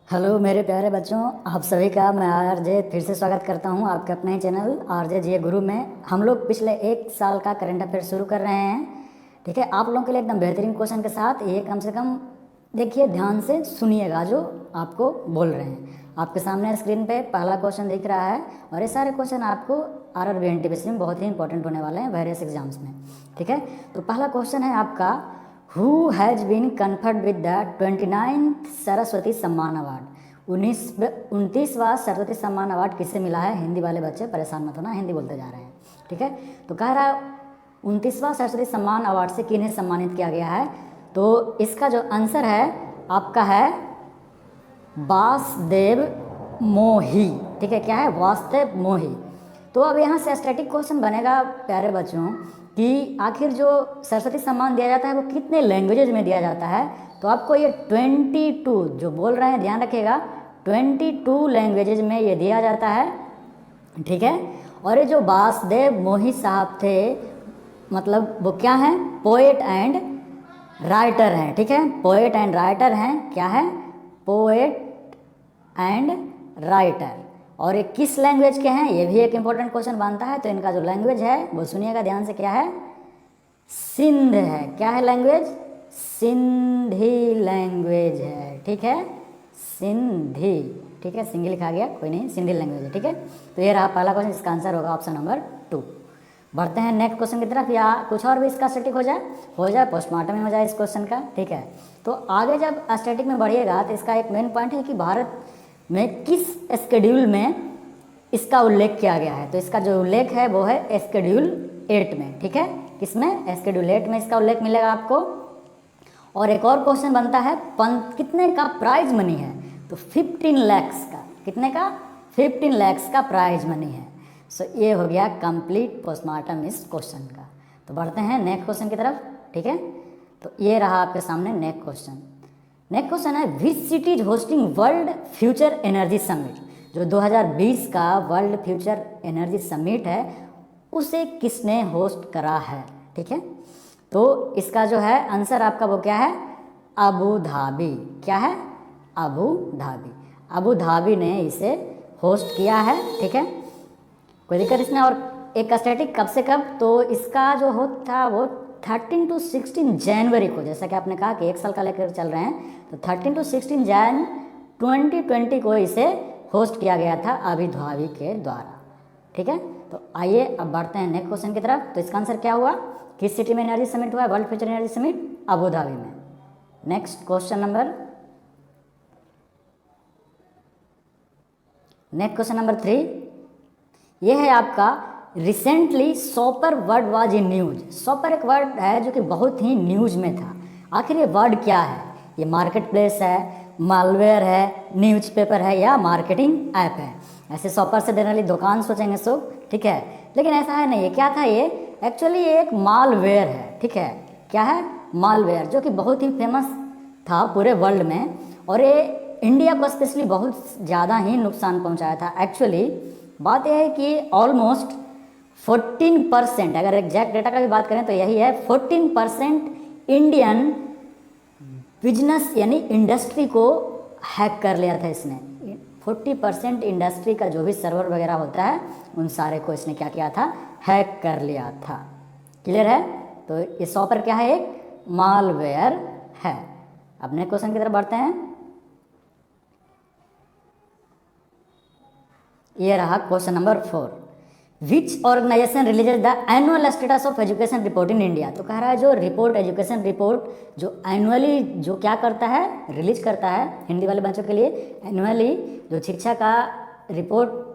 Hello मेरे प्यारे बच्चों, आप सभी का मैं आरजे फिर से स्वागत करता हूं आपके अपने ही चैनल आरजे जी गुरु में। हम लोग पिछले एक साल का करंट अफेयर शुरू कर रहे हैं। ठीक है, आप लोगों के लिए एकदम बेहतरीन क्वेश्चन के साथ। ये कम से कम देखिए, ध्यान से सुनिएगा जो आपको बोल रहे हैं। आपके सामने स्क्रीन पे पहला क्वेश्चन दिख रहा है और ये सारे क्वेश्चन आपको RRB NTPC में बहुत ही इंपॉर्टेंट होने वाले हैं वेरियस एग्जाम्स में। ठीक है, तो पहला क्वेश्चन है आपका, who has been conferred with the 29th Saraswati Samman award. 29वां Saraswati Samman award किसे मिला है? हिंदी वाले बच्चे परेशान मत होना, हिंदी बोलते जा रहे हैं। ठीक है, तो कह रहा है 29वां सरस्वती सम्मान अवार्ड से किन्हें सम्मानित किया गया है? तो इसका जो आंसर है आपका है वासुदेव मोही। ठीक है, क्या है? वासुदेव मोही। तो अब यहाँ से स्टैटिक क्वेश्चन बनेगा प्यारे बच्चों कि आखिर जो सरस्वती सम्मान दिया जाता है वो कितने लैंग्वेजेज में दिया जाता है? तो आपको ये 22 जो बोल रहे हैं ध्यान रखिएगा, 22 लैंग्वेजेज में ये दिया जाता है। ठीक है, और ये जो वासुदेव मोही साहब थे, मतलब वो क्या हैं? पोएट एंड राइटर हैं। ठीक है, पोएट एंड राइटर हैं। क्या है? Poet and writer. और ये किस लैंग्वेज के हैं? ये भी एक इंपॉर्टेंट क्वेश्चन बनता है। तो इनका जो लैंग्वेज है वो सुनिएगा ध्यान से, क्या है? सिंध है। क्या है लैंग्वेज? सिंधी लैंग्वेज है। ठीक है, सिंधी। ठीक है, सिंधी लिखा गया, कोई नहीं, सिंधी लैंग्वेज है। ठीक है, तो ये रहा पहला क्वेश्चन, इसका आंसर होगा ऑप्शन नंबर 2। बढ़ते हैं नेक्स्ट क्वेश्चन की तरफ, या कुछ और भी इसका स्टैटिक हो जाए पोस्टमार्टम में हो जाए इस क्वेश्चन का। ठीक है, तो आगे जब स्टैटिक में बढ़िएगा तो इसका एक मेन पॉइंट है कि भारत में किस शेड्यूल में इसका उल्लेख किया गया है। तो इसका जो उल्लेख है वो है शेड्यूल 8 में। ठीक है, किसमें? शेड्यूल 8 में इसका उल्लेख मिलेगा आपको। और एक और क्वेश्चन बनता है, कितने का प्राइज मनी है? तो 15 lakhs का। कितने का? 15 lakhs का प्राइज मनी है। सो ये हो गया कंप्लीट पोस्टमार्टम इस क्वेश्चन का। तो बढ़ते हैं नेक्स्ट क्वेश्चन की तरफ। ठीक है, तो ये रहा आपके सामने नेक्स्ट क्वेश्चन। नेक्स्ट क्वेश्चन है, which city is hosting world future energy summit? जो 2020 का वर्ल्ड फ्यूचर एनर्जी समिट है उसे किसने होस्ट करा है? ठीक है, तो इसका जो है आंसर आपका वो क्या है? Abu Dhabi. क्या है? Abu Dhabi. अबू धाबी ने इसे होस्ट किया है। ठीक है, कोई दिक्कत इसमें। और एक स्टैटिक कब से कब? तो इसका जो होता वो 13 to 16 जनवरी को, जैसा कि आपने कहा कि एक साल का लेकर चल रहे हैं, तो 13 to 16 जैन 2020 को इसे होस्ट किया गया था अबू धाबी के द्वारा। ठीक है, तो आइए अब बढ़ते हैं नेक्स्ट क्वेश्चन की तरफ। तो इसका आंसर क्या हुआ? किस सिटी में एनर्जी समिट हुआ है? World future energy summit Abu Dhabi में। नेक्स्ट क्वेश्चन नंबर 3, यह है आपका, recently sopper word was in news. Sopper एक वर्ड है जो कि बहुत ही न्यूज में था। आखिर ये वर्ड क्या है? ये मार्केट प्लेस है, मालवेयर है, न्यूज़पेपर है, या मार्केटिंग ऐप है? ऐसे सॉपर से जनरली दुकान सोचेंगे सब। ठीक है, लेकिन ऐसा है नहीं। ये क्या था? ये एक्चुअली ये एक मालवेयर है। ठीक है, क्या है? मालवेयर, जो कि बहुत ही फेमस था पूरे वर्ल्ड में, और ये इंडिया को स्पेशली बहुत ज़्यादा ही नुकसान पहुंचाया था। एक्चुअली बात यह है कि ऑलमोस्ट 14%, अगर एग्जैक्ट डेटा का भी बात करें तो यही है, 14% इंडियन बिजनेस यानी इंडस्ट्री को हैक कर लिया था इसने। 40% इंडस्ट्री का जो भी सर्वर वगैरह होता है उन सारे को इसने क्या किया था? हैक कर लिया था। क्लियर है? तो ये सॉपर क्या है? एक मालवेयर है। अब नेक्स्ट क्वेश्चन की तरफ बढ़ते हैं। ये रहा question number 4, which organisation releases the annual status of education report in India? तो कह रहा है जो रिपोर्ट, एजुकेशन रिपोर्ट जो एनुअली जो क्या करता है? रिलीज करता है। हिंदी वाले बच्चों के लिए, एनुअली जो शिक्षा का रिपोर्ट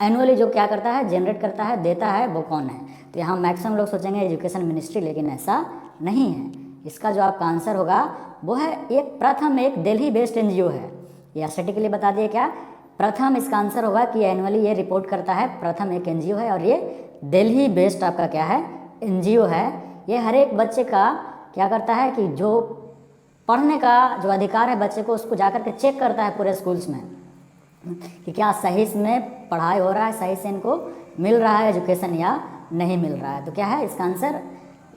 एनुअली जो क्या करता है? जनरेट करता है, देता है, वो कौन है? तो यहाँ मैक्सिमम लोग सोचेंगे एजुकेशन मिनिस्ट्री, लेकिन ऐसा नहीं है। इसका जो आपका आंसर होगा वो है एक प्रथम, एक दिल्ली बेस्ड NGO है। ये स्टैटिकली बता दिए क्या? प्रथम इसका आंसर होगा कि एनुअली ये रिपोर्ट करता है। प्रथम एक NGO है और ये दिल्ली बेस्ड आपका क्या है? NGO है। ये हर एक बच्चे का क्या करता है कि जो पढ़ने का जो अधिकार है बच्चे को, उसको जाकर के चेक करता है पूरे स्कूल्स में कि क्या सही में पढ़ाई हो रहा है, सही से इनको मिल रहा है एजुकेशन या नहीं मिल रहा है। तो क्या है इसका आंसर?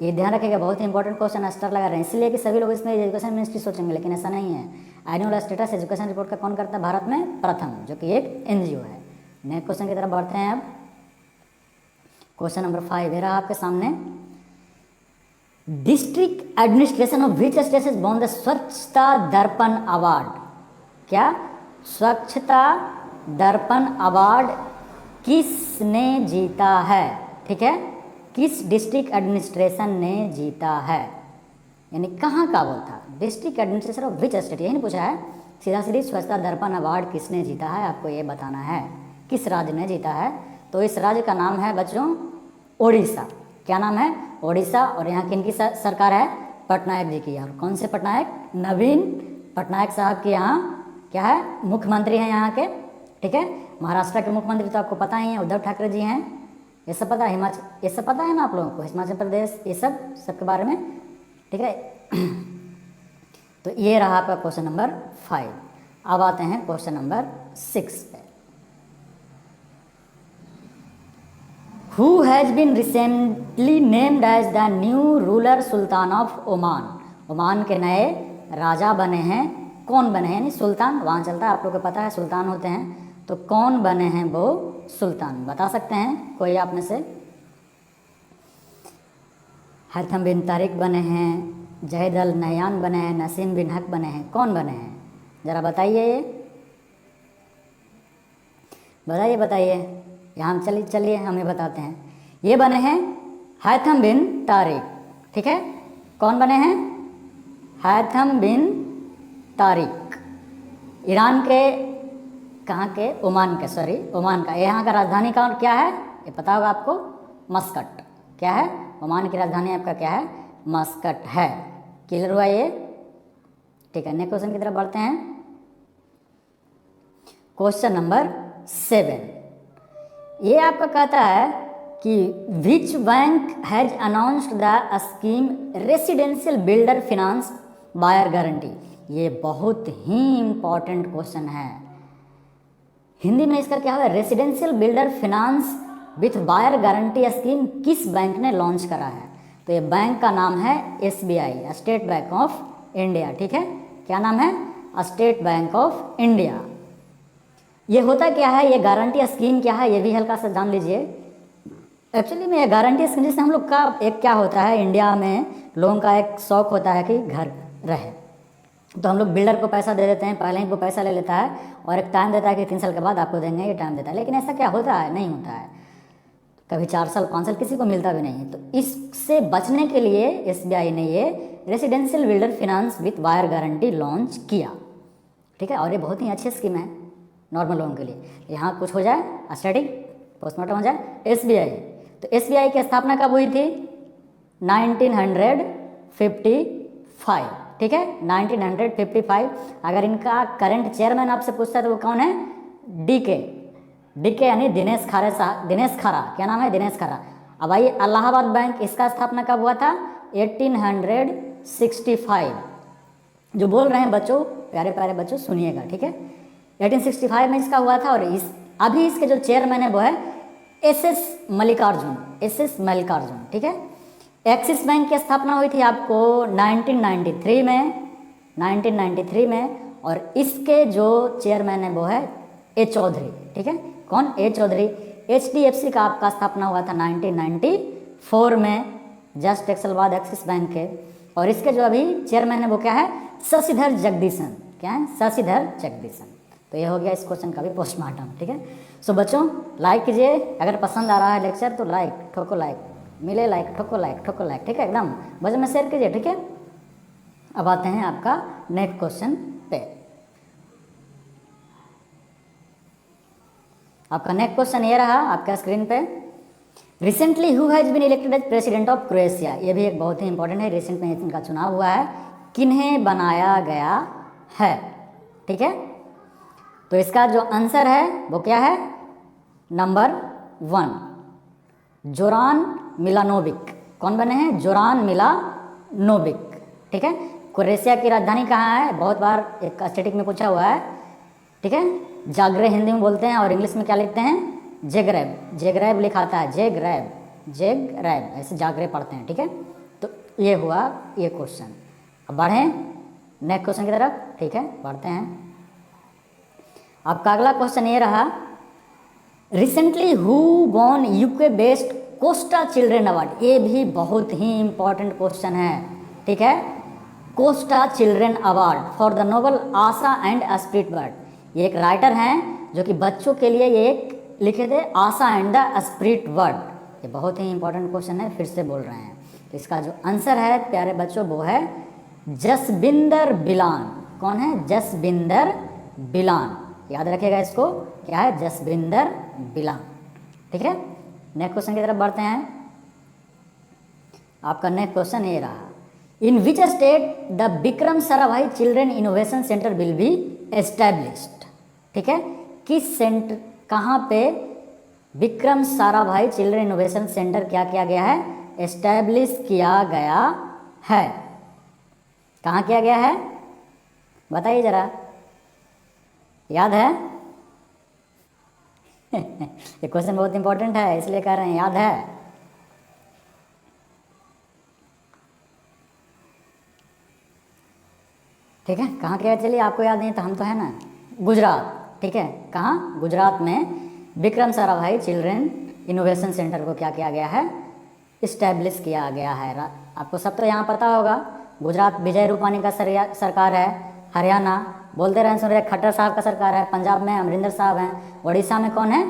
ये ध्यान रखिएगा, बहुत ही इंपॉर्टेंट क्वेश्चन स्टार लगा रहे हैं, इसलिए कि सभी लोग इसमें एजुकेशन मिनिस्ट्री सोचेंगे, लेकिन ऐसा नहीं है। एनुअल स्टेटस एजुकेशन रिपोर्ट का कौन करता है भारत में? प्रथम, जो कि एक एनजीओ है। नेक्स्ट क्वेश्चन की तरफ बढ़ते हैं अब। क्वेश्चन नंबर 5 है रहा आपके सामने। District administration of which state has won the स्वच्छता दर्पण अवार्ड? क्या स्वच्छता दर्पण अवार्ड किसने जीता है? ठीक है, किस डिस्ट्रिक्ट एडमिनिस्ट्रेशन ने जीता है, यानी कहाँ का वो था? District administration of which state, यही नहीं पूछा है, सीधा सीधी स्वच्छता दर्पण अवार्ड किसने जीता है, आपको ये बताना है किस राज्य ने जीता है। तो इस राज्य का नाम है बच्चों ओडिशा। क्या नाम है? ओडिशा। और यहाँ किनकी सरकार है? पटनायक जी की। और कौन से पटनायक? नवीन पटनायक साहब की यहाँ क्या है? मुख्यमंत्री हैं यहाँ के। ठीक है, महाराष्ट्र के मुख्यमंत्री तो आपको पता ही है, उद्धव ठाकरे जी हैं। ये सब पता है, हिमाचल, ये सब पता है ना आप लोगों को, हिमाचल प्रदेश, ये सब के बारे में। ठीक है तो ये रहा आपका क्वेश्चन नंबर 5। अब आते हैं क्वेश्चन नंबर 6 पे। Who has been recently named as the new ruler Sultan of Oman? Oman के नए राजा बने हैं। कौन बने हैं? यानी सुल्तान, वहाँ चलता है, आप लोग को पता है सुल्तान होते हैं। तो कौन बने हैं वो सुल्तान, बता सकते हैं कोई आप में से? हैथम बिन तारिक बने हैं, जहीद अल नहयान बने हैं, नसीम बिन हक बने हैं, कौन बने हैं? ज़रा बताइए, ये बताइए। यहाँ चलिए हमें बताते हैं। ये बने हैं हैथम बिन तारिक। ठीक है, कौन बने हैं? हैथम बिन तारिक। ईरान के, कहाँ के? ओमान के, सॉरी ओमान का। यहाँ का राजधानी का क्या है ये पता होगा आपको? मस्कट। क्या है? ओमान की राजधानी आपका क्या है? मस्कट है। क्लियर हुआ ये? ठीक है, नेक्स्ट क्वेश्चन की तरफ बढ़ते हैं। क्वेश्चन नंबर 7 ये आपका कहता है कि which bank has announced the scheme residential builder finance buyer guarantee? ये बहुत ही इम्पॉर्टेंट क्वेश्चन है। हिंदी में इसका क्या है? Residential builder finance with buyer guarantee scheme किस बैंक ने लॉन्च करा है? तो ये बैंक का नाम है SBI, State Bank of India. ठीक है, क्या नाम है? State Bank of India. ये होता क्या है? ये गारंटी स्कीम क्या है ये भी हल्का सा जान लीजिए। एक्चुअली में ये गारंटी स्कीम जैसे हम लोग का एक क्या होता है, इंडिया में लोगों का एक शौक होता है कि घर रहे, तो हम लोग बिल्डर को पैसा दे देते हैं, पहले ही वो पैसा ले लेता है और एक टाइम देता है कि 3 साल के बाद आपको देंगे, ये टाइम देता है। लेकिन ऐसा क्या होता है? नहीं होता है। कभी 4 साल 5 साल किसी को मिलता भी नहीं है। तो इससे बचने के लिए SBI ने ये residential builder finance with buyer guarantee launch किया। ठीक है, और ये बहुत ही अच्छी स्कीम है नॉर्मल लोगों के लिए। यहाँ कुछ हो जाए, स्टैटिक पोस्टमार्टम हो जाए, SBI। तो SBI की स्थापना कब हुई थी? 1955। ठीक है, 1955। अगर इनका करंट चेयरमैन आपसे पूछता है तो वो कौन है? DK यानी दिनेश खारा साहब। दिनेश खारा, क्या नाम है? दिनेश खारा। अब आइए इलाहाबाद बैंक, इसका स्थापना कब हुआ था? 1865। जो बोल रहे हैं बच्चों, प्यारे प्यारे बच्चों सुनिएगा। ठीक है, 1865 में इसका हुआ था। और अभी इसके जो चेयरमैन है वो है SS मल्लिकार्जुन। ठीक है, एक्सिस बैंक की स्थापना हुई थी आपको 1993 में। और इसके जो चेयरमैन है वो है A चौधरी। ठीक है, कौन? A चौधरी। HDFC का आपका स्थापना हुआ था 1994 में, जस्ट एक साल बाद एक्सिस बैंक के। और इसके जो अभी चेयरमैन है वो क्या है? शशिधर जगदीशन। क्या है? शशिधर जगदीशन। तो ये हो गया इस क्वेश्चन का भी पोस्टमार्टम। ठीक है, सो बच्चों लाइक कीजिए, अगर पसंद आ रहा है लेक्चर तो लाइक ठोको, लाइक मिले लाइक ठोको, लाइक ठोको लाइक। ठीक है, एकदम वजह में शेयर कीजिए। ठीक है, अब आते हैं आपका नेक्स्ट क्वेश्चन पे। आपका नेक्स्ट क्वेश्चन ये रहा आपका स्क्रीन पे। Recently who has been elected as president of Croatia? ये भी एक बहुत ही इंपॉर्टेंट है। रिसेंट में इनका चुनाव हुआ है, किन्हें बनाया गया है? ठीक है, तो इसका जो आंसर है वो क्या है? नंबर 1 जोरान मिलानोविक। कौन बने हैं? जोरान मिलानोविक। ठीक है, क्रोएशिया की राजधानी कहाँ है? बहुत बार एक स्टैटिक में पूछा हुआ है। ठीक है, जाग्रेब हिंदी में बोलते हैं और इंग्लिश में क्या लिखते हैं? जेग्रेब लिखा आता है, जेग्रेब ऐसे जाग्रेब पढ़ते हैं। ठीक है, तो ये हुआ ये क्वेश्चन। अब बढ़ें नेक्स्ट क्वेश्चन की तरफ, ठीक है, बढ़ते हैं। आपका अगला क्वेश्चन ये रहा, recently who won UK based Costa children award. ये भी बहुत ही इंपॉर्टेंट क्वेश्चन है, ठीक है। Costa children award for the noble Asha and spirit word. ये एक राइटर हैं जो कि बच्चों के लिए ये एक लिखे थे, आशा एंड द स्पिरिट वर्ड। ये बहुत ही इंपॉर्टेंट क्वेश्चन है, फिर से बोल रहे हैं। तो इसका जो आंसर है प्यारे बच्चों वो है जसबिंदर बिलान। कौन है? जसबिंदर बिलान, याद रखिएगा इसको, क्या है? जसबिंदर बिलान, ठीक है। नेक्स्ट क्वेश्चन की तरफ बढ़ते हैं। आपका नेक्स्ट क्वेश्चन ये रहा, in which state the Vikram Sarabhai children innovation centre will be established. ठीक है, किस सेंटर, कहाँ पे Vikram Sarabhai children innovation centre क्या किया गया है? एस्टैब्लिश किया गया है। कहाँ किया गया है बताइए जरा, याद है? ये क्वेश्चन बहुत इंपॉर्टेंट है इसलिए कह रहे हैं, याद है? ठीक है, कहाँ किया? चलिए आपको याद नहीं तो हम तो है ना, गुजरात। ठीक है, कहाँ? गुजरात में Vikram Sarabhai children innovation centre को क्या किया गया है? इस्टेब्लिश किया गया है। आपको सब तो यहाँ पता होगा, गुजरात विजय रूपानी का सरकार है, हरियाणा बोलते रहे सुन रहे खट्टर साहब का सरकार है, पंजाब में अमरिंदर साहब हैं, उड़ीसा में कौन है?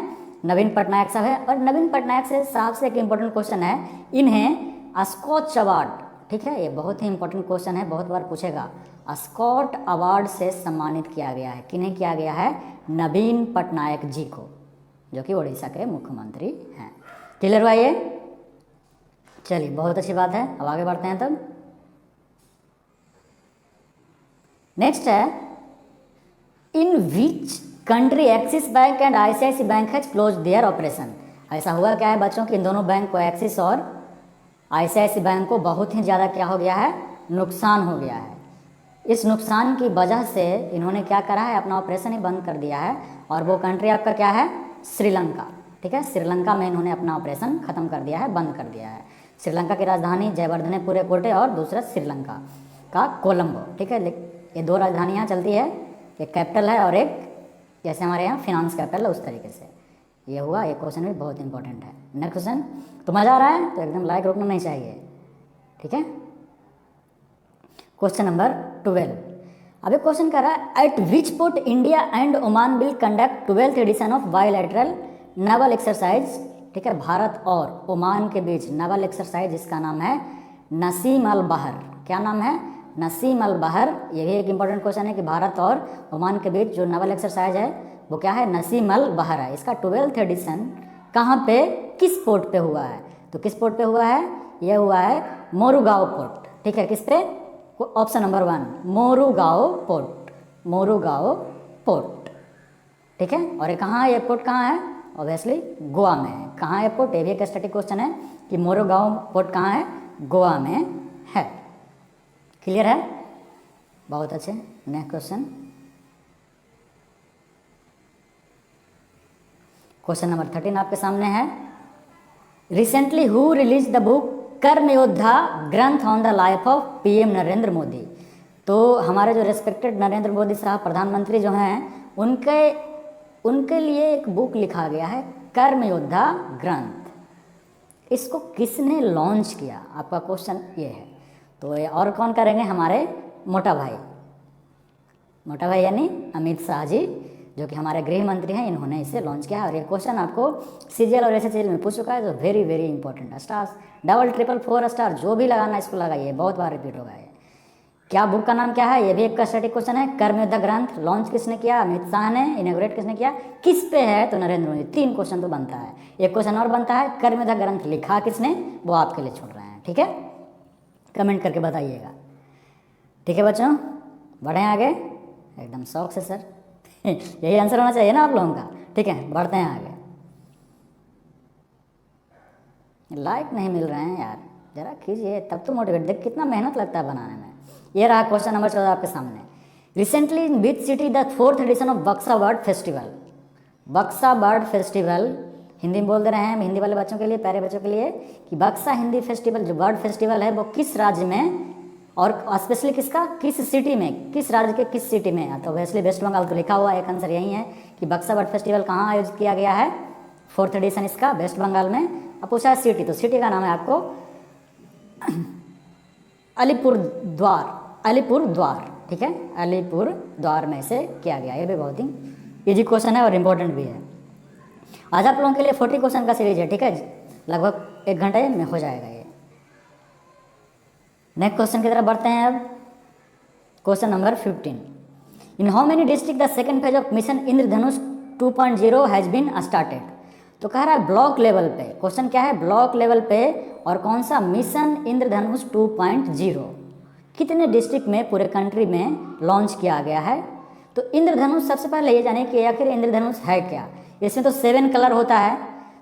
नवीन पटनायक साहब है। और नवीन पटनायक से साहब से एक इम्पोर्टेंट क्वेश्चन है, इन्हें स्कॉच अवार्ड, ठीक है, ये बहुत ही इंपॉर्टेंट क्वेश्चन है, बहुत बार पूछेगा, स्कॉट अवार्ड से सम्मानित किया गया है। किन्हें किया गया है? नवीन पटनायक जी को, जो कि उड़ीसा के मुख्यमंत्री हैं। क्लियर हुआ ये? चलिए बहुत अच्छी बात है, अब आगे बढ़ते हैं। तब नेक्स्ट है, in which country Axis bank and ICIC bank has close their operation. ऐसा हुआ क्या है बच्चों कि इन दोनों बैंक को, एक्सिस और आईसीआईसी बैंक को बहुत ही ज़्यादा क्या हो गया है? नुकसान हो गया है। इस नुकसान की वजह से इन्होंने क्या करा है? अपना ऑपरेशन ही बंद कर दिया है। और वो कंट्री आपका क्या है? श्रीलंका। ठीक है, श्रीलंका में इन्होंने अपना ऑपरेशन खत्म कर दिया है, बंद कर दिया है। श्रीलंका की राजधानी जयवर्धनेपुरे कोटे और दूसरा श्रीलंका का कोलंबो। ठीक है, ये दो राजधानियाँ चलती है, एक कैपिटल है और एक जैसे हमारे यहाँ फिनांस कैपिटल है, उस तरीके से ये हुआ। ये क्वेश्चन भी बहुत इंपॉर्टेंट है। नेक्स्ट क्वेश्चन, तो मज़ा आ रहा है तो एकदम लाइक रोकना नहीं चाहिए। ठीक है, क्वेश्चन नंबर 12। अभी क्वेश्चन कर रहा है, at which port India and Oman will conduct 12th edition of bilateral naval exercise. ठीक है, भारत और ओमान के बीच नेवल एक्सरसाइज, जिसका नाम है नसीम अल बहर। क्या नाम है? नसीम अल बहर। ये भी एक इंपॉर्टेंट क्वेश्चन है कि भारत और ओमान के बीच जो नेवल एक्सरसाइज है वो क्या है? नसीम अल बहर है। इसका 12th एडिशन कहाँ पे, किस पोर्ट पे हुआ है? तो किस पोर्ट पे हुआ है? ये हुआ है मोरुगांव पोर्ट। ठीक है, किस पे? Option number 1 Mormugao port, Mormugao port. ठीक है, और ये कहाँ है? ये पोर्ट कहाँ है? ऑब्वियसली गोवा में है। कहाँ है पोर्ट? ये भी एक स्टैटिक क्वेश्चन है कि मोरुगांव पोर्ट कहाँ है? गोवा में है। क्लियर है? बहुत अच्छे। नेक्स्ट क्वेश्चन, क्वेश्चन नंबर 13 आपके सामने है, recently who release the book कर्म योद्धा ग्रंथ on the life of PM Narendra Modi. तो हमारे जो रेस्पेक्टेड नरेंद्र मोदी साहब प्रधानमंत्री जो हैं, उनके लिए एक बुक लिखा गया है कर्म योद्धा ग्रंथ। इसको किसने लॉन्च किया? आपका क्वेश्चन ये है। तो ये और कौन करेंगे? हमारे मोटा भाई, मोटा भाई यानी अमित शाह जी, जो कि हमारे गृह मंत्री हैं, इन्होंने इसे लॉन्च किया। और ये क्वेश्चन आपको सीजीएल और एसएसएल में पूछ चुका है, तो very very important. Stars double triple 4 star जो भी लगाना इसको लगाइए, बहुत बार रिपीट होगा ये। क्या बुक का नाम क्या है? ये भी एक स्टैटिक क्वेश्चन है। कर्म योद्धा ग्रंथ लॉन्च किसने किया? अमित शाह ने। इनॉग्रेट किसने किया? किस पे है? तो नरेंद्र मोदी। 3 क्वेश्चन तो बनता है। एक क्वेश्चन और बनता है, कर्म योद्धा ग्रंथ लिखा किसने? वो आपके लिए छोड़ रहे हैं। ठीक है, कमेंट करके बताइएगा। ठीक है बच्चों, बढ़ें आगे एकदम शौक से सर। यही आंसर होना चाहिए ना आप लोगों का। ठीक है, बढ़ते हैं आगे। लाइक नहीं मिल रहे हैं यार, जरा कीजिए तब तो मोटिवेट। देख कितना मेहनत लगता है बनाने में। ये रहा क्वेश्चन नंबर 14 आपके सामने, recently in which city the 4th edition of Buxa bird festival. Buxa bird festival Hindi में बोल दे रहे हैं हिंदी वाले बच्चों के लिए, प्यारे बच्चों के लिए, कि बक्सा हिंदी फेस्टिवल जो बर्ड फेस्टिवल है वो किस राज्य में और स्पेशली किसका, किस सिटी में, किस राज्य के किस सिटी में है, तो ऑब्वियसली वेस्ट बंगाल तो लिखा हुआ है, एक आंसर यही है कि बक्सा बर्ड फेस्टिवल कहाँ आयोजित किया गया है, 4th एडिशन इसका वेस्ट बंगाल में। अब पूछा है सिटी, तो सिटी का नाम है आपको अलीपुरद्वार, ठीक है, अलीपुरद्वार में से किया गया। ये भी बहुत ही इजी क्वेश्चन है और इम्पोर्टेंट भी है। आज आप लोगों के लिए 40 क्वेश्चन का सीरीज है, ठीक है, लगभग 1 घंटे में हो जाएगा ये। नेक्स्ट क्वेश्चन की तरफ बढ़ते हैं अब। Question number 15, in how many district the second phase of mission Indradhanush 2.0 has been started. तो कह रहा है ब्लॉक लेवल पे, क्वेश्चन क्या है, ब्लॉक लेवल पे और कौन सा मिशन इंद्रधनुष 2.0 कितने डिस्ट्रिक्ट में पूरे कंट्री में लॉन्च किया गया है। तो इंद्रधनुष सबसे पहले ये जाने कि आखिर इंद्रधनुष है क्या। इसमें तो 7 कलर होता है,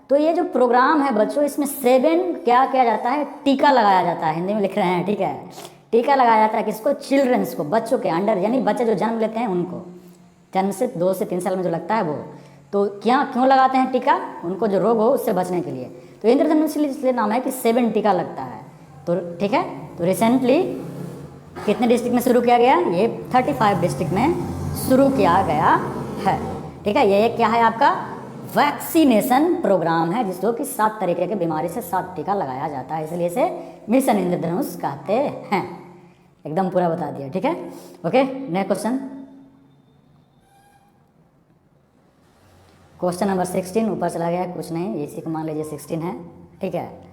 तो ये जो प्रोग्राम है बच्चों, इसमें 7 क्या किया जाता है, टीका लगाया जाता है, हिंदी में लिख रहे हैं, ठीक है, टीका लगाया जाता है किसको, चिल्ड्रंस को, बच्चों के अंडर, यानी बच्चे जो जन्म लेते हैं उनको, जन्म से 2 से 3 साल में जो लगता है वो। तो क्यों लगाते हैं टीका, उनको जो रोग हो उससे बचने के लिए। तो इंद्रधनुष इसलिए नाम है कि 7 टीका लगता है। तो ठीक है, तो रिसेंटली कितने डिस्ट्रिक्ट में शुरू किया गया, ये 35 डिस्ट्रिक्ट में शुरू किया गया है, ठीक है। ये क्या है आपका वैक्सीनेशन प्रोग्राम है, जिसको कि 7 तरीके के बीमारी से 7 टीका लगाया जाता है, इसलिए इसे मिशन इंद्रधनुष कहते हैं। एकदम पूरा बता दिया, ठीक है। Okay, next question, question number 16 ऊपर चला गया, कुछ नहीं, इसी को मान लीजिए 16 है, ठीक है।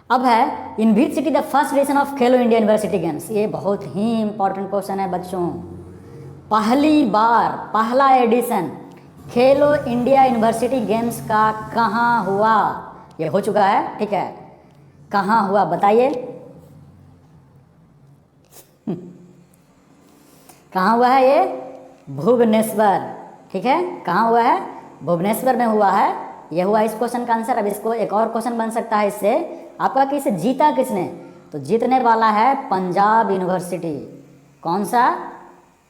अब है in which city the first edition of Khelo India university games. ये बहुत ही इंपॉर्टेंट क्वेश्चन है बच्चों। पहली बार पहला एडिशन खेलो इंडिया यूनिवर्सिटी गेम्स का कहाँ हुआ, ये हो चुका है, ठीक है, कहाँ हुआ बताइए कहाँ हुआ है, ये भुवनेश्वर, ठीक है, कहाँ हुआ है, भुवनेश्वर में हुआ है। यह हुआ इस क्वेश्चन का आंसर। अब इसको एक और क्वेश्चन बन सकता है इससे आपका कि इसे जीता किसने, तो जीतने वाला है पंजाब यूनिवर्सिटी। कौन सा,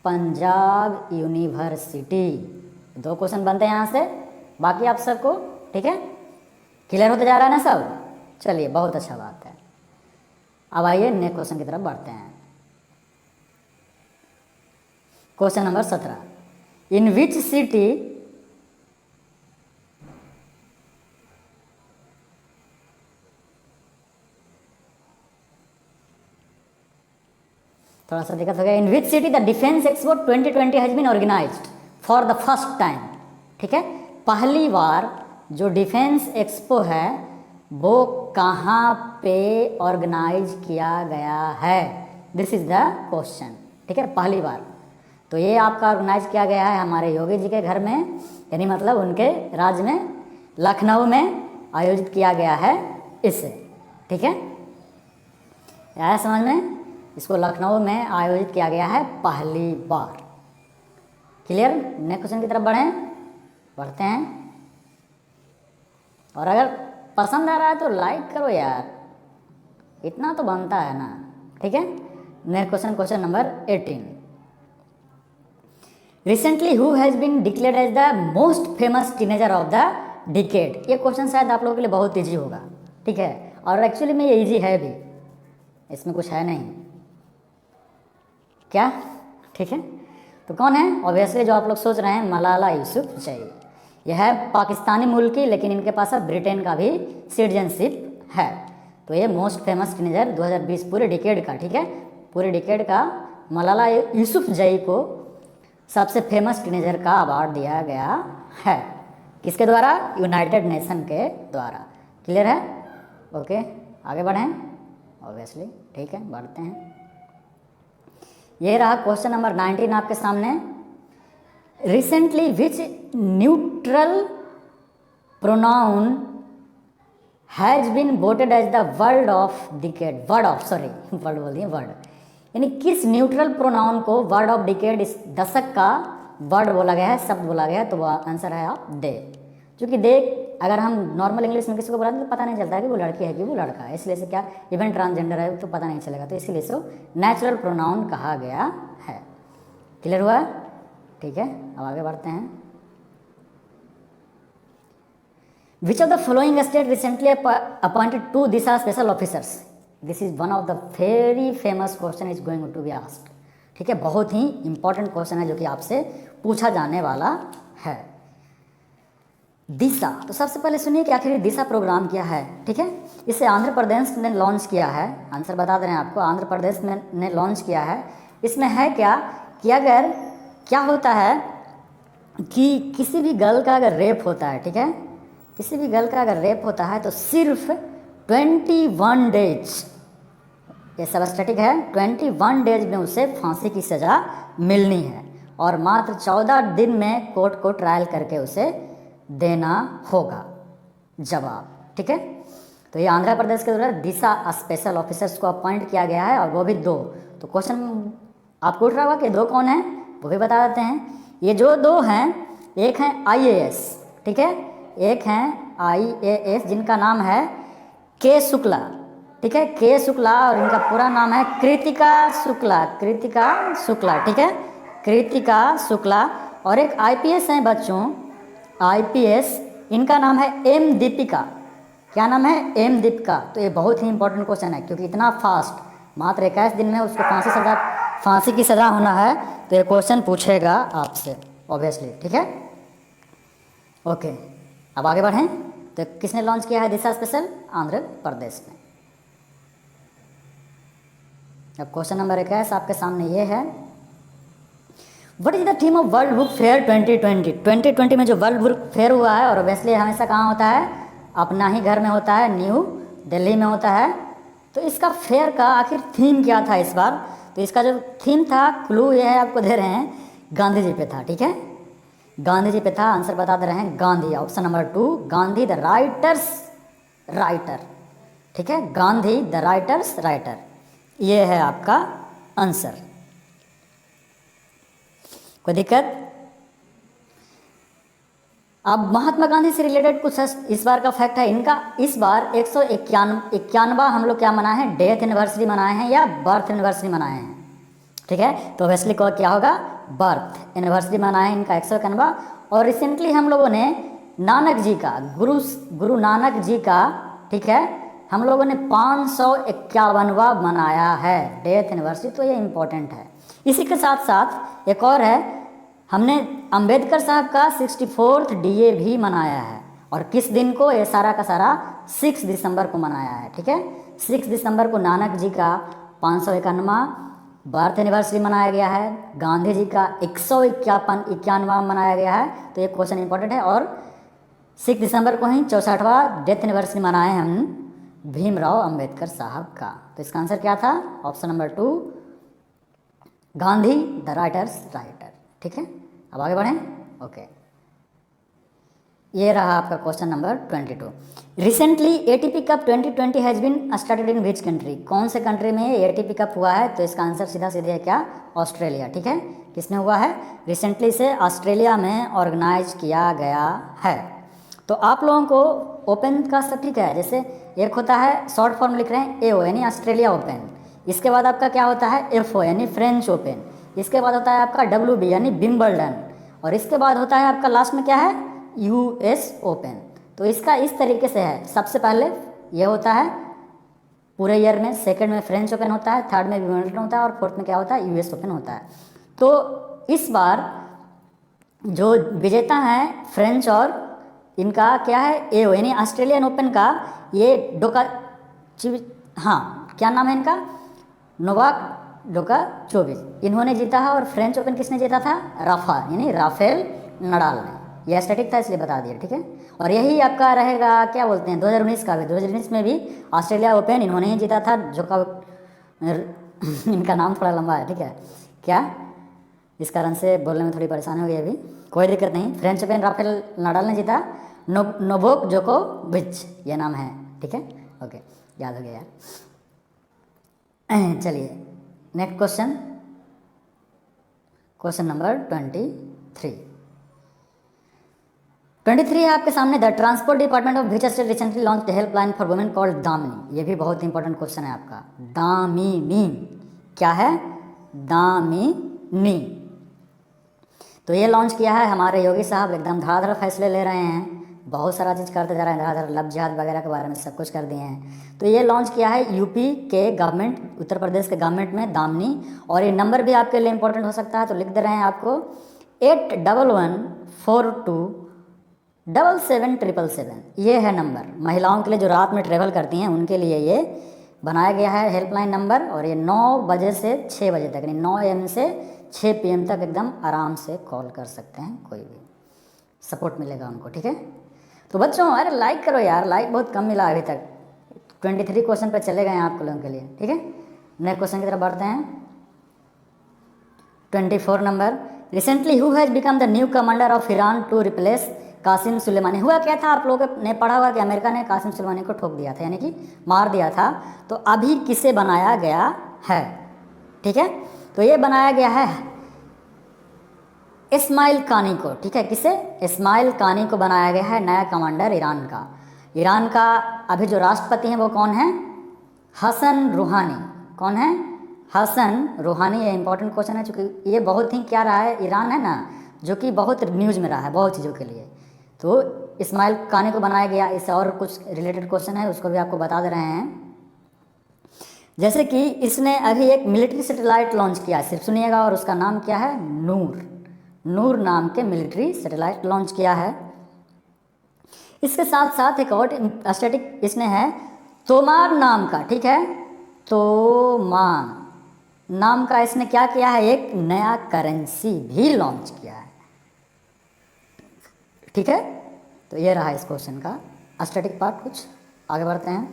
पंजाब यूनिवर्सिटी। 2 क्वेश्चन बनते हैं यहाँ से, बाकी आप सबको ठीक है क्लियर होते जा रहा है ना सब। चलिए बहुत अच्छा बात है। अब आइए नेक्स्ट क्वेश्चन की तरफ बढ़ते हैं। Question number 17, in which city थोड़ा सा दिक्कत हो गया। In which city the defence expo 2020 has been organised for the first time, ठीक है, पहली बार जो डिफेंस एक्सपो है वो कहाँ पे ऑर्गेनाइज किया गया है, दिस इज द क्वेश्चन, ठीक है, पहली बार। तो ये आपका ऑर्गेनाइज किया गया है हमारे योगी जी के घर में, यानी मतलब उनके राज्य में लखनऊ में आयोजित किया गया है इसे, ठीक है, आया समझ में। इसको लखनऊ में आयोजित किया गया है पहली बार। क्लियर। नेक्स्ट क्वेश्चन की तरफ बढ़ते हैं। और अगर पसंद आ रहा है तो लाइक करो यार, इतना तो बनता है ना, ठीक है। Next question, question number 18, recently who has been declared as the most famous teenager of the decade. ये क्वेश्चन शायद आप लोगों के लिए बहुत ईजी होगा, ठीक है, और एक्चुअली में ये ईजी है भी, इसमें कुछ है नहीं क्या, ठीक है। तो कौन है, ऑब्वियसली जो आप लोग सोच रहे हैं मलाला यूसुफजई। यह है पाकिस्तानी मूल की, लेकिन इनके पास अब ब्रिटेन का भी सिटीजनशिप है। तो ये मोस्ट फेमस टीनेजर 2020 पूरे डिकेड का, ठीक है, पूरे डिकेड का मलाला यूसुफजई को सबसे फेमस टीनेजर का अवार्ड दिया गया है। किसके द्वारा, यूनाइटेड नेशन के द्वारा। क्लियर है। ओके आगे बढ़ें, ऑब्वियसली, ठीक है, बढ़ते हैं। ये रहा क्वेश्चन नंबर 19 आपके सामने। Recently which neutral pronoun has been voted as the word of decade, word बोल दिए, वर्ड, यानी किस न्यूट्रल प्रोनाउन को वर्ड ऑफ डिकेड, इस दशक का वर्ड बोला गया है, शब्द बोला गया है, तो वो आंसर है आप दे। क्योंकि दे अगर हम नॉर्मल इंग्लिश में किसी को बोला तो पता नहीं चलता है कि वो लड़की है कि वो लड़का है, इसलिए से क्या इवन ट्रांसजेंडर है तो पता नहीं चलेगा, तो इसीलिए से नेचुरल प्रोनाउन कहा गया है। क्लियर हुआ, ठीक है। अब आगे बढ़ते हैं। Which of the following state recently appointed 2 Disha special officers. This is one of the very famous question is going to be asked. ठीक है, बहुत ही इंपॉर्टेंट क्वेश्चन है जो कि आपसे पूछा जाने वाला है। दिशा, तो सबसे पहले सुनिए कि आखिर दिशा प्रोग्राम क्या है। ठीक है, इसे आंध्र प्रदेश ने लॉन्च किया है। आंसर बता दे रहे हैं आपको, आंध्र प्रदेश ने लॉन्च किया है। इसमें है क्या कि अगर क्या होता है कि किसी भी गर्ल का अगर रेप होता है, ठीक है, किसी भी गर्ल का अगर रेप होता है तो सिर्फ 21 डेज, ये सब स्टैटिक है, 21 डेज में उसे फांसी की सज़ा मिलनी है और मात्र 14 दिन में कोर्ट को ट्रायल करके उसे देना होगा जवाब। ठीक है, तो ये आंध्र प्रदेश के द्वारा दिशा स्पेशल ऑफिसर्स को अपॉइंट किया गया है और वो भी 2। तो क्वेश्चन आपको उठ रहा होगा कि 2 कौन है, वो भी बता देते हैं। ये जो 2 हैं, एक हैं IAS, ठीक है, एक हैं IAS जिनका नाम है के शुक्ला। ठीक है, के शुक्ला, और इनका पूरा नाम है कृतिका शुक्ला, कृतिका शुक्ला। ठीक है, कृतिका शुक्ला। और एक IPS हैं बच्चों, IPS, इनका नाम है M दीपिका। क्या नाम है, M दीपिका। तो ये बहुत ही इंपॉर्टेंट क्वेश्चन है क्योंकि इतना फास्ट, मात्र 21 दिन में उसको फांसी की सज़ा होना है, तो ये क्वेश्चन पूछेगा आपसे ऑब्वियसली। ठीक है, ओके, अब आगे बढ़ें। तो किसने लॉन्च किया है दिशा स्पेशल, आंध्र प्रदेश ने। अब क्वेश्चन नंबर 21 आपके सामने ये है, what is the theme of world book fair 2020। 2020 में जो वर्ल्ड बुक फेयर हुआ है, और वैसे हमेशा कहाँ होता है, अपना ही घर में होता है, न्यू दिल्ली में होता है। तो इसका फेयर का आखिर थीम क्या था इस बार। तो इसका जो थीम था, क्लू ये है आपको दे रहे हैं, गांधी जी पे था। ठीक है, गांधी जी पे था। आंसर बता दे रहे हैं Gandhi, option number 2, Gandhi the writers writer. ठीक है, गांधी द राइटर्स राइटर, ये है आपका आंसर। कोई दिक्कत। अब महात्मा गांधी से रिलेटेड कुछ इस बार का फैक्ट है इनका। इस बार 191 हम लोग क्या मनाए हैं, डेथ एनिवर्सरी मनाए हैं या बर्थ एनिवर्सरी मनाए हैं। ठीक है, तो वेस्ली को क्या होगा, बर्थ एनिवर्सरी मनाए हैं इनका 191। और रिसेंटली हम लोगों ने नानक जी का, गुरु नानक जी का, ठीक है, हम लोगों ने 551वां मनाया है डेथ एनिवर्सरी। तो ये इम्पोर्टेंट है। इसी के साथ साथ एक और है, हमने अंबेडकर साहब का 64th DA भी मनाया है। और किस दिन को, ये सारा का सारा 6 दिसंबर को मनाया है। ठीक है, 6 दिसंबर को नानक जी का 551वां बर्थ एनिवर्सरी मनाया गया है, गांधी जी का 151वां मनाया गया है। तो ये क्वेश्चन इंपॉर्टेंट है। और 6 दिसंबर को ही 64वां डेथ एनिवर्सरी मनाए हम भीमराव अंबेडकर साहब का। तो इसका आंसर क्या था, option number 2, Gandhi the writers writer. ठीक है, अब आगे बढ़ें। ओके, ये रहा आपका question number 22। Recently ATP cup 2020 has been started in which country. कौन से कंट्री में ये ATP कप हुआ है। तो इसका आंसर सीधा सीधे है क्या, ऑस्ट्रेलिया। ठीक है, किसमें हुआ है, रिसेंटली से ऑस्ट्रेलिया में ऑर्गेनाइज किया गया है। तो आप लोगों को ओपन का सब ठीक है, जैसे एक होता है शॉर्ट फॉर्म लिख रहे हैं AO यानी ऑस्ट्रेलिया ओपन, इसके बाद आपका क्या होता है FO यानी फ्रेंच ओपन, इसके बाद होता है आपका WB यानी विंबलडन, और इसके बाद होता है आपका लास्ट में क्या है US ओपन। तो इसका इस तरीके से है, सबसे पहले ये होता है पूरे ईयर में, सेकंड में फ्रेंच ओपन होता है, थर्ड में विंबलडन होता है, और फोर्थ में क्या होता है US ओपन होता है। तो इस बार जो विजेता हैं फ्रेंच और इनका क्या है AO यानी ऑस्ट्रेलियन ओपन का, ये क्या नाम है इनका, नोवाक जोकोविच, इन्होंने जीता है। और फ्रेंच ओपन किसने जीता था, राफेल नडाल ने। यह स्टैटिक था इसलिए बता दिया। ठीक है, और यही आपका रहेगा क्या बोलते हैं 2019 का भी, 2019 में भी ऑस्ट्रेलिया ओपन इन्होंने ही जीता था। इनका नाम थोड़ा लंबा है, ठीक है, क्या इस कारण से बोलने में थोड़ी परेशानी हो गई अभी, कोई दिक्कत नहीं। फ्रेंच ओपन राफेल नडाल ने जीता, नोवाक जोकोविच ये नाम है। ठीक है, ओके, याद हो गया यार। चलिए नेक्स्ट क्वेश्चन नंबर 23 है आपके सामने। The transport department of which state recently launch helpline for women called Damini. ये भी बहुत इंपॉर्टेंट क्वेश्चन है आपका। दामिनी क्या है, दामिनी। तो ये लॉन्च किया है हमारे योगी साहब, एकदम धड़ाधड़ फैसले ले रहे हैं। बहुत सारा चीज़ करते जा रहे हैं, धड़ाधड़ लब जिहाद वगैरह के बारे में सब कुछ कर दिए हैं। तो ये लॉन्च किया है यूपी के गवर्नमेंट, उत्तर प्रदेश के गवर्नमेंट में दामनी। और ये नंबर भी आपके लिए इंपॉर्टेंट हो सकता है, तो लिख दे रहे हैं आपको 8114277777। ये है नंबर महिलाओं के लिए जो रात में ट्रेवल करती हैं उनके लिए ये बनाया गया है हेल्पलाइन नंबर। और ये 9 बजे से 6 बजे तक, यानी 9 AM से 6 PM तक एकदम आराम से कॉल कर सकते हैं, कोई भी सपोर्ट मिलेगा उनको, ठीक है। तो बच्चों अरे लाइक करो यार, लाइक बहुत कम मिला अभी तक। 23 क्वेश्चन पे चले गए हैं आप लोगों के लिए, ठीक है। नेक्स्ट क्वेश्चन की तरफ बढ़ते हैं। 24 number, recently who has become the new commander of Iran to replace Qasem Soleimani. हुआ क्या था, आप लोगों ने पढ़ा हुआ कि अमेरिका ने कासिम सुलेमानी को ठोक दिया था, यानी कि मार दिया था। तो अभी किसे बनाया गया है, ठीक है। तो ये बनाया गया है इस्माइल कानी को, ठीक है। किसे? इस्माइल कानी को बनाया गया है नया कमांडर ईरान का। ईरान का अभी जो राष्ट्रपति हैं वो कौन है? हसन रूहानी। कौन है? हसन रूहानी। ये इंपॉर्टेंट क्वेश्चन है, चूँकि ये बहुत ही क्या रहा है, ईरान है ना जो कि बहुत न्यूज़ में रहा है बहुत चीज़ों के लिए। तो इस्माइल कानी को बनाया गया। इससे और कुछ रिलेटेड क्वेश्चन है उसको भी आपको बता दे रहे हैं। जैसे कि इसने अभी एक मिलिट्री सैटेलाइट लॉन्च किया, सिर्फ सुनिएगा, और उसका नाम क्या है? नूर। नूर नाम के मिलिट्री सैटेलाइट लॉन्च किया है। इसके साथ साथ एक और स्टैटिक इसने है तोमार नाम का, ठीक है। तोमार नाम का इसने क्या किया है? एक नया करेंसी भी लॉन्च किया है, ठीक है। तो ये रहा इस क्वेश्चन का स्टैटिक पार्ट। कुछ आगे बढ़ते हैं।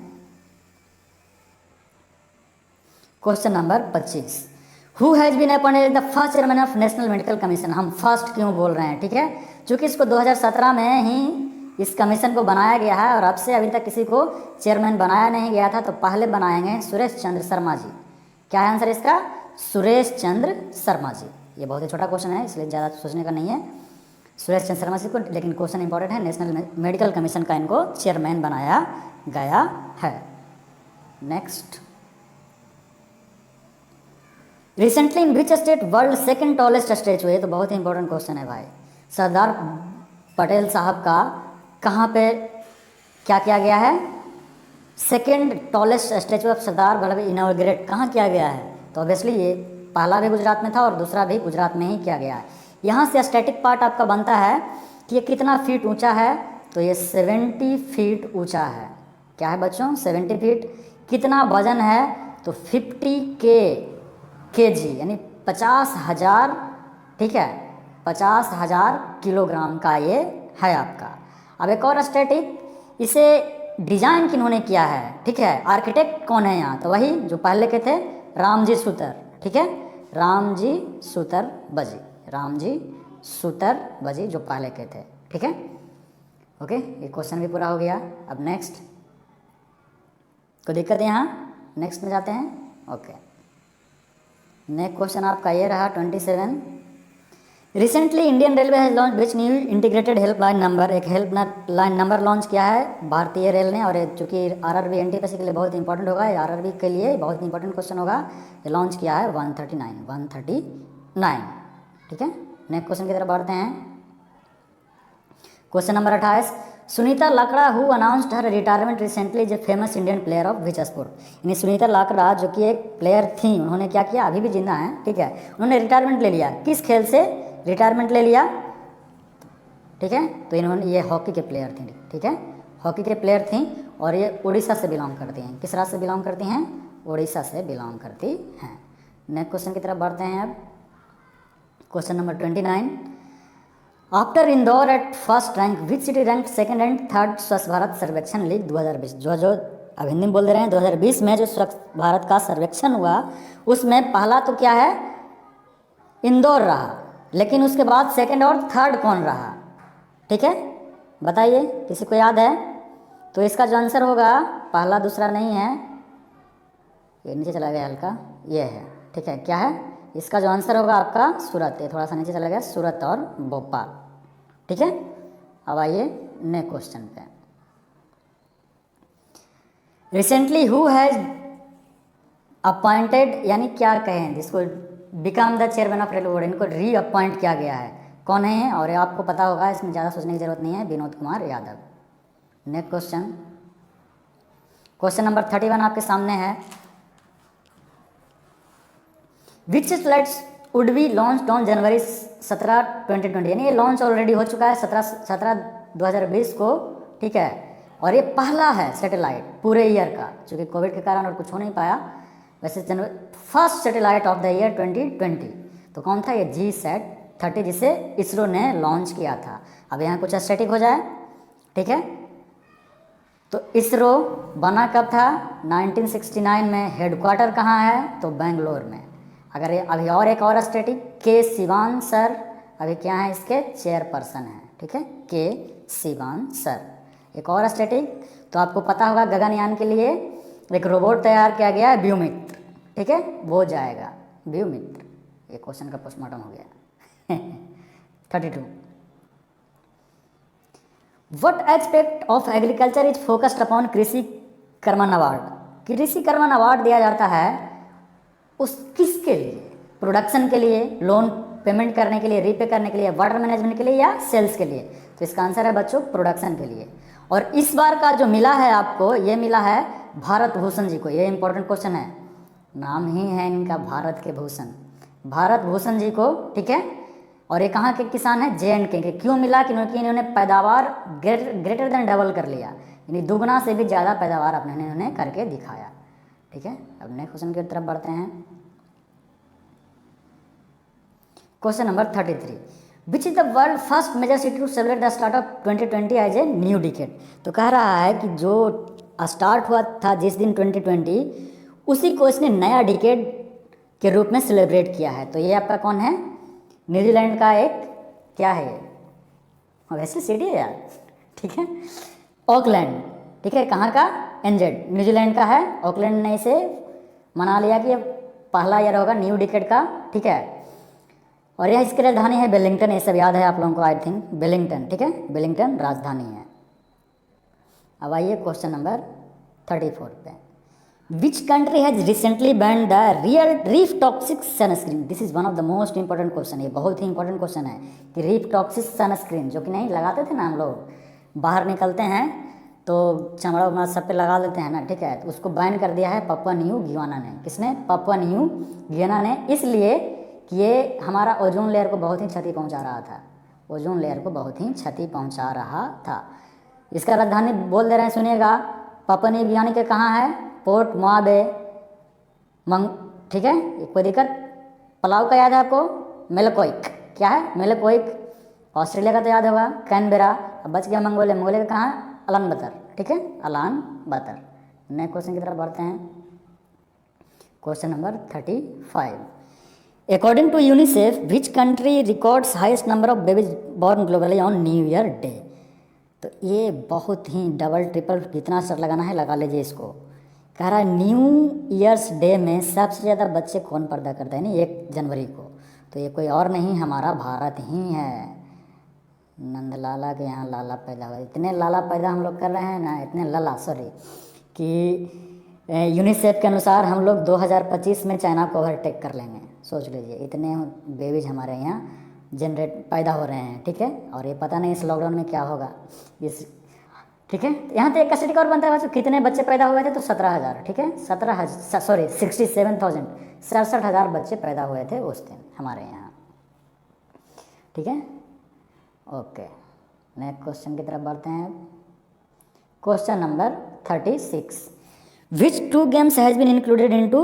Question number 25, who has been appointed the first chairman of national medical commission. हम फर्स्ट क्यों बोल रहे हैं, ठीक है, क्योंकि इसको 2017 में ही इस कमीशन को बनाया गया है और अब से अभी तक किसी को चेयरमैन बनाया नहीं गया था। तो पहले बनाएंगे सुरेश चंद्र शर्मा जी। क्या है आंसर इसका? सुरेश चंद्र शर्मा जी। ये बहुत ही छोटा क्वेश्चन है इसलिए ज़्यादा सोचने का नहीं है। सुरेश चंद्र शर्मा जी को, लेकिन क्वेश्चन इंपॉर्टेंट है। नेशनल मेडिकल कमीशन का इनको चेयरमैन बनाया गया है। Next, recently in which state world second tallest statue. ये तो बहुत ही इंपॉर्टेंट क्वेश्चन है भाई। सरदार पटेल साहब का कहाँ पे क्या किया गया है? Second tallest statue of Sardar Vallabh inaugurate कहाँ किया गया है? तो ऑब्वियसली ये पहला भी गुजरात में था और दूसरा भी गुजरात में ही किया गया है। यहाँ से स्टैटिक पार्ट आपका बनता है कि ये कितना फीट ऊंचा है। तो ये 70 फीट ऊंचा है। क्या है बच्चों? 70 फीट। कितना वजन है? तो 50 kg, यानी 50,000, ठीक है, 50,000 किलोग्राम का ये है आपका। अब एक और स्टैटिक, इसे डिजाइन किन्होंने किया है, ठीक है, आर्किटेक्ट कौन है यहाँ? तो वही जो पहले के थे, रामजी सूतर, ठीक है, रामजी सूतर बजी। रामजी सूतर बजी जो पहले के थे, ठीक है। ओके, ये क्वेश्चन भी पूरा हो गया। अब नेक्स्ट, कोई दिक्कत है यहाँ? नेक्स्ट में जाते हैं। ओके, नेक्स्ट क्वेश्चन आपका ये रहा 27, recently Indian railway has launch which new integrated helpline number. एक हेल्पलाइन नंबर लॉन्च किया है भारतीय रेल ने। और चूँकि आरआरबी एनटीपीसी के लिए बहुत इंपॉर्टेंट होगा, ये आरआरबी के लिए बहुत इंपॉर्टेंट क्वेश्चन होगा। ये लॉन्च किया है 139, ठीक है। नेक्स्ट क्वेश्चन की तरफ बढ़ते हैं। Question number 28, Sunita Lakra who announced her retirement recently is a famous Indian player of which sport. यानी सुनीता लाकड़ा जो कि एक प्लेयर थी, उन्होंने क्या किया, अभी भी जिंदा हैं, ठीक है, उन्होंने रिटायरमेंट ले लिया। किस खेल से रिटायरमेंट ले लिया? ठीक है, तो इन्होंने, ये हॉकी के प्लेयर थी, ठीक है, हॉकी के प्लेयर थी और ये उड़ीसा से बिलोंग करती हैं। किस राज्य से बिलोंग करती हैं? उड़ीसा से बिलोंग करती हैं। नेक्स्ट क्वेश्चन की तरफ बढ़ते हैं। अब question number 29, after Indore at first rank which city rank second and third स्वच्छ भारत सर्वेक्षण लीग 2020। जो अब हिंदी में बोल दे रहे हैं, 2020 में जो स्वच्छ भारत का सर्वेक्षण हुआ उसमें पहला तो क्या है, इंदौर रहा, लेकिन उसके बाद सेकंड और थर्ड कौन रहा? ठीक है, बताइए, किसी को याद है? तो इसका जो आंसर होगा, पहला दूसरा नहीं है, ये नीचे चला गया हल्का, ये है, ठीक है, क्या है इसका जो आंसर होगा आपका? सूरत। ये थोड़ा सा नीचे चला गया, सूरत और भोपाल, ठीक है। अब आइए नेक्स्ट क्वेश्चन पे। रिसेंटली हु हैज अपॉइंटेड, यानी क्या कहें जिसको, become the chairman of railway board, इनको री अपॉइंट किया गया है। कौन है, और आपको पता होगा, इसमें ज़्यादा सोचने की ज़रूरत नहीं है, Vinod Kumar Yadav. Next question, question number 31 आपके सामने है। Which satellites would be launch on January 17, 2020, यानी ये लॉन्च ऑलरेडी हो चुका है 17/2020 को, ठीक है, और ये पहला है सैटेलाइट पूरे ईयर का, चूँकि कोविड के कारण और कुछ हो नहीं पाया, वैसे first satellite of the year 2020। तो कौन था ये? GSAT-30, जिसे इसरो ने लॉन्च किया था। अब यहाँ कुछ स्टैटिक हो जाए, ठीक है। तो इसरो बना कब था? 1969 में। हेडक्वार्टर कहाँ है? तो बेंगलोर में। अगर ये अभी और एक और स्टैटिक, के सिवान सर अभी क्या है, इसके चेयरपर्सन हैं, ठीक है, के सिवान सर। एक और स्टैटिक, तो आपको पता होगा गगनयान के लिए एक रोबोट तैयार किया गया है, व्योमित्र, ठीक है, वो जाएगा व्योमित्र। ये क्वेश्चन का पोस्टमार्टम हो गया। 32, what aspect of agriculture is focused upon कृषि कर्मण अवार्ड? कृषि कर्मण अवार्ड दिया जाता है उस किसके लिए? प्रोडक्शन के लिए, लोन पेमेंट करने के लिए, रीपे करने के लिए, वाटर मैनेजमेंट के लिए, या सेल्स के लिए? तो इसका आंसर है बच्चों प्रोडक्शन के लिए। और इस बार का जो मिला है आपको, ये मिला है भारत भूषण जी को। ये इंपॉर्टेंट क्वेश्चन है, नाम ही है इनका भारत के भूषण, भारत भूषण जी को, ठीक है। और ये कहाँ के किसान हैं? JNK के। क्यों मिला? क्योंकि इन्होंने पैदावार ग्रेटर देन डबल कर लिया, यानी दुगना से भी ज़्यादा पैदावार अपने इन्होंने करके दिखाया, ठीक है। अब नेक्स्ट क्वेश्चन की तरफ बढ़ते हैं। Question number 33, which is the world first major city to celebrate the start of 2020 as a new decade? तो कह रहा है कि जो स्टार्ट हुआ था जिस दिन 2020, उसी को इसने नया डिकेड के रूप में सेलिब्रेट किया है। तो ये आपका कौन है? न्यूजीलैंड का एक, क्या है ये, वैसे सिटी है यार, ठीक है, ऑकलैंड, ठीक है। कहाँ का? NZ, न्यूजीलैंड का है। ऑकलैंड ने इसे मना लिया कि ये पहला ईयर होगा न्यू डिकेड का, ठीक है। और यह इसकी राजधानी है वेलिंगटन, ये सब याद है आप लोगों को, आई थिंक वेलिंगटन, ठीक है, वेलिंगटन राजधानी है। अब आइए क्वेश्चन नंबर 34 पे। Which country has recently band the real reef toxic sunscreen? This is one of the most important question. ये बहुत ही इंपॉर्टेंट क्वेश्चन है कि रीफ टॉक्सिक सनस्क्रीन, जो कि नहीं लगाते थे ना हम लोग, बाहर निकलते हैं तो चमड़ा उमड़ा सब पे लगा लेते हैं ना, ठीक है, तो उसको बैन कर दिया है पापुआ न्यू गियाना ने। किसने? पापुआ न्यू गियाना ने, इसलिए कि ये हमारा ओजोन लेयर को बहुत ही क्षति पहुंचा रहा था, ओजोन लेयर को बहुत ही क्षति पहुंचा रहा था। इसका राजधानी बोल दे रहे हैं, सुनिएगा, पापुआ न्यू गियाना के कहाँ है? पोर्ट मोआबे मंग, ठीक है, कोई दिक्कत? पलाव का याद है आपको? मेलकोइक, क्या है? मेलकोइक। ऑस्ट्रेलिया का तो याद होगा, कैनबेरा। अब बच गया मंगोलिया, मंगोलिया का कहाँ? अलान बतर, ठीक है, अलान बतर। नेक्स्ट क्वेश्चन की तरफ बढ़ते हैं। Question number 35, according to UNICEF which country records highest number of babies born globally on new year day? तो ये बहुत ही डबल ट्रिपल कितना सर लगाना है लगा लीजिए इसको। कह रहा है न्यू ईयर्स डे में सबसे ज़्यादा बच्चे कौन पैदा करते हैं? नहीं, 1 जनवरी को। तो ये कोई और नहीं, हमारा भारत ही है। नंदलाला के यहाँ लाला पैदा हुआ, इतने लाला पैदा हम लोग कर रहे हैं ना, इतने लाला, सॉरी, कि यूनिसेफ के अनुसार हम लोग 2025 में चाइना को ओवरटेक कर लेंगे। सोच लीजिए, इतने बेबीज हमारे यहाँ जनरेट पैदा हो रहे हैं, ठीक है। और ये पता नहीं इस लॉकडाउन में क्या होगा, इस, ठीक है। यहाँ तो एक स्टैटिक और बनता है बच्चों, कितने बच्चे पैदा हुए थे? तो 17,000, ठीक है, 67,000, 67,000 बच्चे पैदा हुए थे उस दिन हमारे यहाँ, ठीक है। ओके, नेक्स्ट क्वेश्चन की तरफ बढ़ते हैं। Question number 36, which 2 games has been included into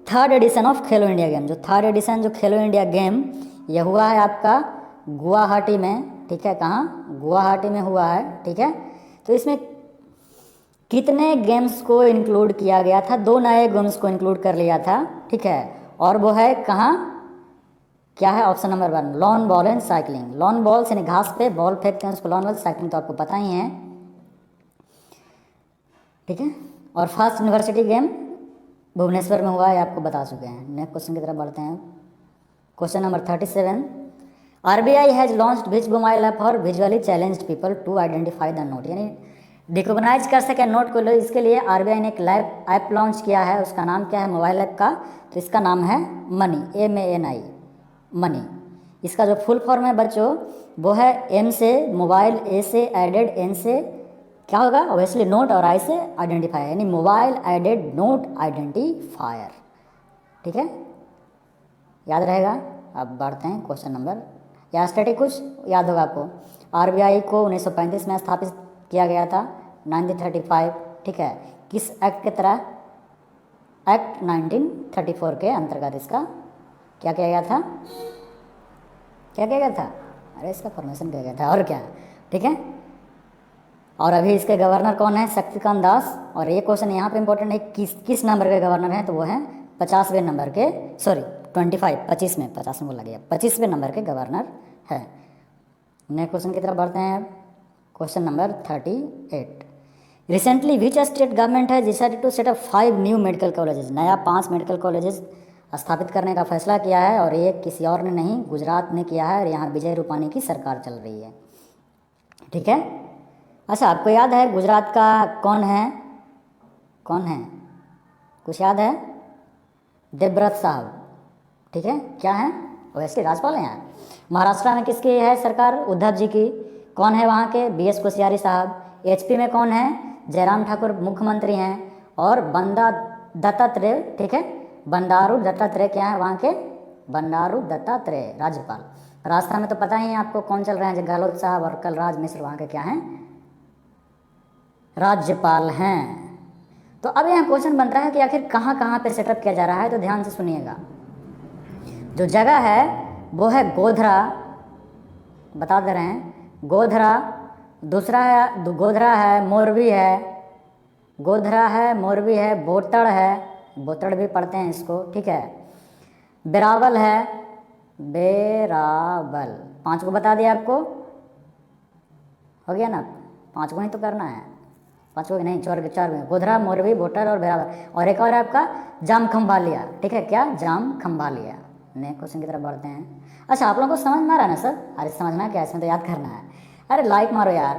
3rd edition of Khelo India game? जो 3rd एडिशन जो खेलो इंडिया गेम ये हुआ है आपका गुवाहाटी में, ठीक है, कहाँ? गुवाहाटी में हुआ है, ठीक है। तो इसमें कितने गेम्स को इंक्लूड किया गया था? 2 नए गेम्स को इंक्लूड कर लिया था, ठीक है। और वो है कहाँ, क्या है? Option number 1, lawn ball and cycling. Lawn ball यानी घास पे बॉल फेंकते हैं उसको लॉन बॉल, साइकिलिंग तो आपको पता ही है, ठीक है। और फर्स्ट यूनिवर्सिटी गेम भुवनेश्वर में हुआ है, आपको बता चुके हैं। नेक्स्ट क्वेश्चन की तरफ बढ़ते हैं। Question number 37, RBI has launched which mobile app for visually challenged people to identify the note? यानी रिकॉग्नाइज कर सके नोट को, इसके लिए RBI ने एक लाइव ऐप लॉन्च किया है। उसका नाम क्या है मोबाइल ऐप का? तो इसका नाम है मनी, MANI, मनी। इसका जो फुल फॉर्म है बच्चों वो है M से मोबाइल, A से एडेड, N से क्या होगा ऑब्वियसली नोट और I से आइडेंटिफायर, यानी मोबाइल एडेड नोट आइडेंटिफायर। ठीक है, याद रहेगा। अब बढ़ते हैं क्वेश्चन नंबर, या स्टैटिक कुछ याद होगा आपको। RBI को 1935 में स्थापित किया गया था, 1935। ठीक है, किस एक्ट के तहत? एक्ट 1934 के अंतर्गत इसका क्या किया गया था? क्या किया गया था? अरे इसका फॉर्मेशन किया गया था और क्या। ठीक है, और अभी इसके गवर्नर कौन है? शक्तिकांत दास। और ये क्वेश्चन यहाँ पे इंपॉर्टेंट है, किस नंबर के गवर्नर हैं? तो वो हैं 50वें नंबर के, सॉरी 25 में, 50 में बोला गया, 25वें नंबर के गवर्नर है। नेक्स्ट क्वेश्चन की तरफ बढ़ते हैं, question number 38। Recently which state government है decided to set up 5 new medical colleges? नया 5 मेडिकल कॉलेजेस स्थापित करने का फैसला किया है, और ये किसी और ने नहीं, गुजरात ने किया है, और यहाँ विजय रूपानी की सरकार चल रही है। ठीक है, अच्छा आपको याद है गुजरात का कौन है? कौन है, कुछ याद है? देवव्रत साहब। ठीक है, क्या है? वैसे राज्यपाल हैं यार। महाराष्ट्र में किसकी है सरकार? उद्धव जी की। कौन है वहाँ के? BS कोश्यारी साहब। HP में कौन है? जयराम ठाकुर मुख्यमंत्री हैं। और बंदा दत्तात्रेय, ठीक है, बंडारू दत्तात्रेय क्या है वहाँ के? बंडारू दत्तात्रेय राज्यपाल। राजस्थान में तो पता ही है आपको कौन चल रहे हैं, गहलोत साहब और कलराज मिश्र वहाँ के क्या हैं? राज्यपाल हैं। तो अब यहाँ क्वेश्चन बनता है कि आखिर कहाँ कहाँ पे सेटअप किया जा रहा है, तो ध्यान से सुनिएगा। जो जगह है वो है गोधरा, बता दे रहे हैं, गोधरा। दूसरा है गोधरा है, मोरबी है, गोधरा है, मोरबी है, बोतड़ है, बोतड़ भी पढ़ते हैं इसको। ठीक है, बेरावल है, बेरावल। 5 को बता दिया आपको, हो गया ना? 5 को नहीं तो करना है, 5 को नहीं, 4 में गोधरा, मोरबी, बोतड़ और बेरावल। और एक और है आपका जाम खंभालिया। ठीक है, क्या? जाम खंभालिया। नेक्स्ट क्वेश्चन की तरफ बढ़ते हैं। अच्छा आप लोगों को समझ में आ रहा है ना सर? अरे समझना क्या, इसमें तो याद करना है। अरे लाइक मारो यार,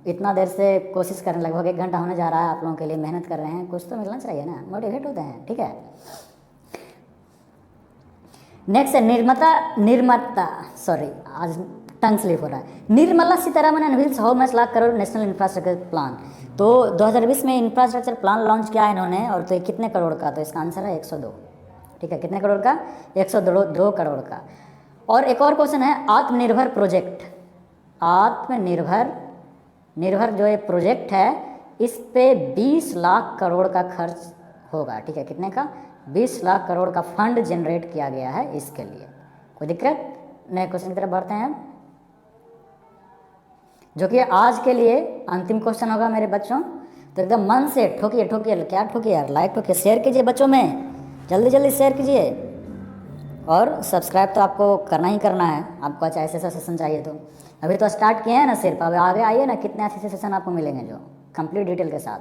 इतना देर से कोशिश करने, लगभग 1 घंटा होने जा रहा है, आप लोगों के लिए मेहनत कर रहे हैं, कुछ तो मिलना चाहिए ना, मोटिवेट होते हैं। ठीक है, नेक्स्ट है निर्माता, सॉरी आज टंग स्लिप हो रहा है। Nirmala Sitharaman unveils how much lakh crore national infrastructure plan. तो 2020 में इंफ्रास्ट्रक्चर प्लान लॉन्च किया है इन्होंने, और तो कितने करोड़ का? तो इसका आंसर है 102। ठीक है, कितने करोड़ का? 102 करोड़ का। और एक और क्वेश्चन है आत्मनिर्भर प्रोजेक्ट। निर्भर जो ये प्रोजेक्ट है, इस पे 20 लाख करोड़ का खर्च होगा। ठीक है, कितने का? 20 लाख करोड़ का फंड जनरेट किया गया है इसके लिए। कोई दिक्कत? नए क्वेश्चन की तरफ बढ़ते हैं, जो कि आज के लिए अंतिम क्वेश्चन होगा मेरे बच्चों। तो एकदम मन से ठोकिए, क्या ठोकिए यार, लाइक ठोकिए, शेयर कीजिए बच्चों में, जल्दी शेयर कीजिए। और सब्सक्राइब तो आपको करना ही करना है, आपको अच्छा ऐसा सेशन चाहिए तो। अभी तो स्टार्ट किए हैं ना सिर्फ, अब आगे आइए ना, कितने अच्छे सेशन आपको मिलेंगे जो कंप्लीट डिटेल के साथ।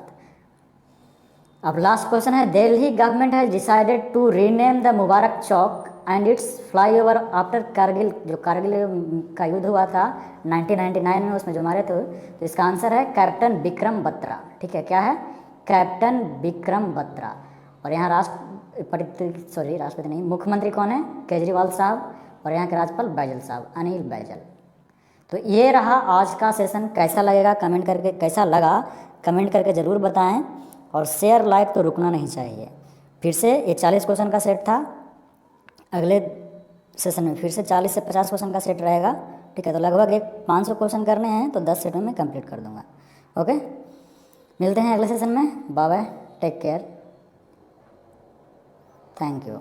अब लास्ट क्वेश्चन है, Delhi government has decided to rename the Mubarak Chowk and its flyover after Kargil. जो कारगिल का युद्ध हुआ था 1999 में, उसमें जो मारे थे, तो इसका आंसर है कैप्टन विक्रम बत्रा। ठीक है, क्या है? कैप्टन विक्रम बत्रा। और यहाँ राष्ट्रपति नहीं, मुख्यमंत्री कौन है? केजरीवाल साहब। और यहाँ के राज्यपाल बैजल साहब, अनिल बैजल। तो ये रहा आज का सेशन। कैसा लगेगा कमेंट करके, कैसा लगा कमेंट करके ज़रूर बताएं, और शेयर लाइक तो रुकना नहीं चाहिए। फिर से ये 40 क्वेश्चन का सेट था, अगले सेशन में फिर से 40 से 50 क्वेश्चन का सेट रहेगा। ठीक है, तो लगभग 500 क्वेश्चन करने हैं, तो 10 सेटों में कंप्लीट कर दूंगा। ओके, मिलते हैं अगले सेशन में। Bye bye, take care, thank you.